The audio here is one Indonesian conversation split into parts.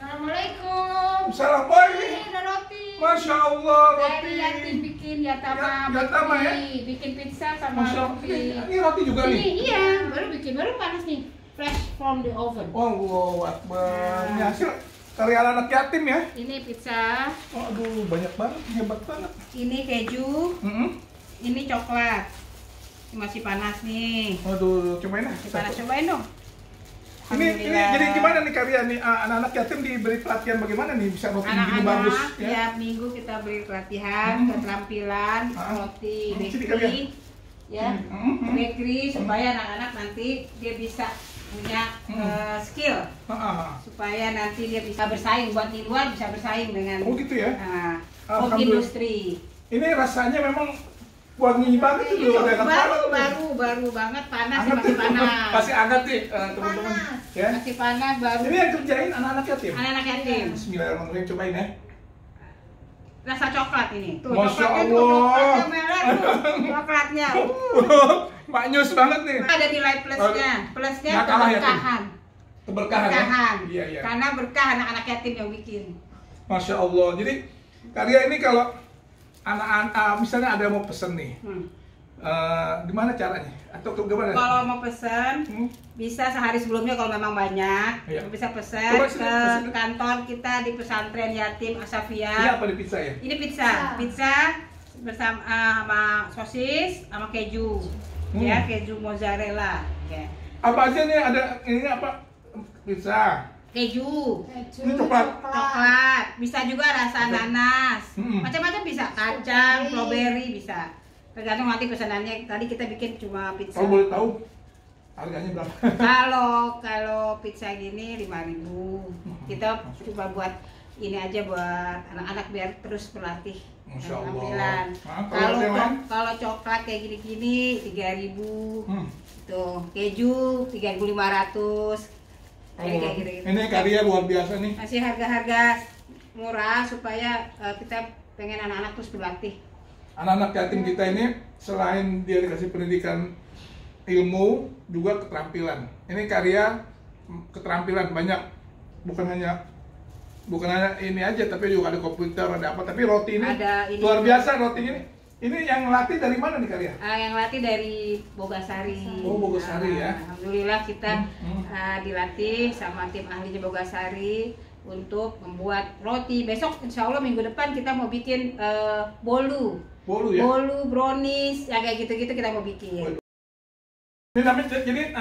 Assalamualaikum. Salam boy. Ini ada roti. Masya Allah roti. Dari Yatim bikin Yatama. Yatama ya? Bikin pizza sama Masya Allah. roti. Ini roti juga nih. Iya, baru panas nih. Fresh from the oven. Oh, wow, Akbar. Ini hasil karya anak yatim ya. Ini pizza. Aduh, banyak banget, hebat banget. Ini keju. Ini coklat. Ini masih panas nih. Aduh, cobain lah. Masih panas, cobain dong. Ini jadi gimana nih karya nih anak-anak yatim diberi pelatihan bagaimana nih bisa roti begini bagus Anak-anak ya? tiap minggu kita beri pelatihan, keterampilan, roti, bakery, ya, bakery supaya anak-anak nanti dia bisa punya skill, supaya nanti dia bisa bersaing buat di luar bisa bersaing dengan gitu ya? Food industry. Ini rasanya memang wangi banget itu loh, baru banget, panas sih, masih panas. Masih hangat nih teman-teman. Ya. Masih panas baru. Ini yang kerjain anak-anak yatim. Anak-anak yatim. Bismillahirrahmanirrahim, cobain ya. Rasa coklat ini. Tuh, Masya coklatnya Allah. tuh, merah tuh, coklatnya. Maknyus banget nih. Ada nilai plusnya. Plusnya keberkahan. Keberkahan. Ya? Iya. Karena berkah anak-anak yatim yang bikin. Masya Allah. Jadi karya ini kalau anak-anak misalnya ada yang mau pesen nih, gimana caranya? Atau gimana? Kalau mau pesen, bisa sehari sebelumnya kalau memang banyak, bisa pesen ke kantor kita di pesantren yatim Asafia. Ini apa di pizza ya? Ini pizza bersama sama sosis sama keju, ya keju mozzarella. Ya. Apa aja nih ada ini apa pizza? Keju, Ini coklat, bisa juga rasa nanas, macam-macam bisa, kacang, strawberry bisa. Tergantung nanti pesanannya. Tadi kita bikin cuma pizza. Kalau boleh tahu harganya berapa? Kalau pizza gini 5.000. Kita coba buat ini aja buat anak-anak biar terus berlatih penampilan. Kalau coklat kayak gini-gini 3.000. Tuh, keju 3.500. Ini karya luar biasa nih. Masih harga-harga murah supaya kita pengen anak-anak terus berlatih. Anak-anak yatim kita ini selain dia dikasih pendidikan ilmu juga keterampilan. Ini karya keterampilan banyak, bukan hanya ini aja, tapi juga ada komputer, ada apa. Tapi roti ini luar biasa roti ini. Ini yang latih dari mana nih karya? Yang latih dari Bogasari. Oh, Bogasari ya. Alhamdulillah kita dilatih sama tim ahlinya Bogasari untuk membuat roti. Besok insya Allah minggu depan kita mau bikin bolu ya? Bolu, brownies, ya kayak gitu-gitu kita mau bikin. Ini namanya, jadi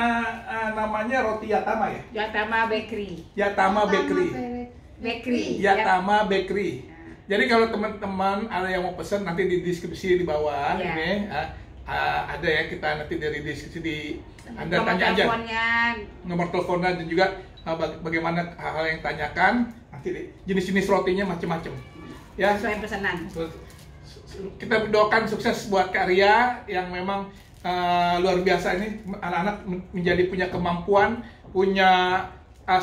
namanya roti Yatama ya? Yatama Bakery. Yatama Bakery. Yatama Bakery. Jadi kalau teman-teman ada yang mau pesan nanti di deskripsi di bawah ini ada ya, kita nanti dari deskripsi di Anda tanya aja nomor teleponnya dan juga bagaimana hal-hal yang tanyakan, nanti jenis-jenis rotinya macam-macam ya, sesuai pesanan. Kita doakan sukses buat karya yang memang luar biasa ini, anak-anak menjadi punya kemampuan, punya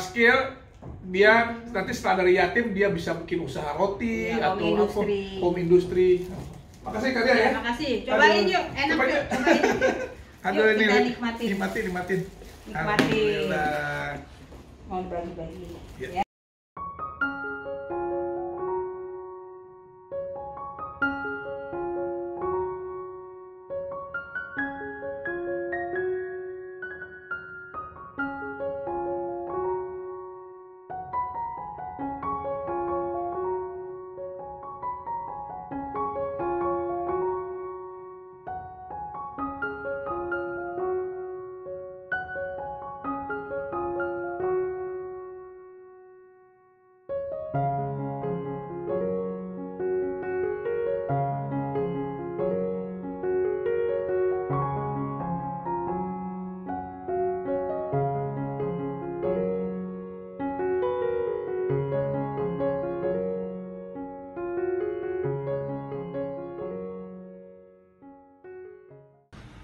skill. Dia nanti setelah dari yatim dia bisa bikin usaha roti atau home industry. Makasih karya ya. Makasih. Cobain yuk, enak yuk. Aduh, ini nikmatin. Nikmatin. Alhamdulillah. Mau bagi-bagi. Ya.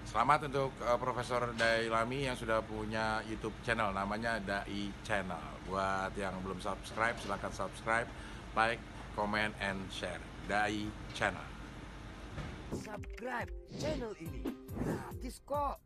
Selamat untuk Profesor Dailami yang sudah punya YouTube channel, namanya Dai Channel. Buat yang belum subscribe, silahkan subscribe, like, comment, and share. Dai Channel. Subscribe channel ini gratis kok.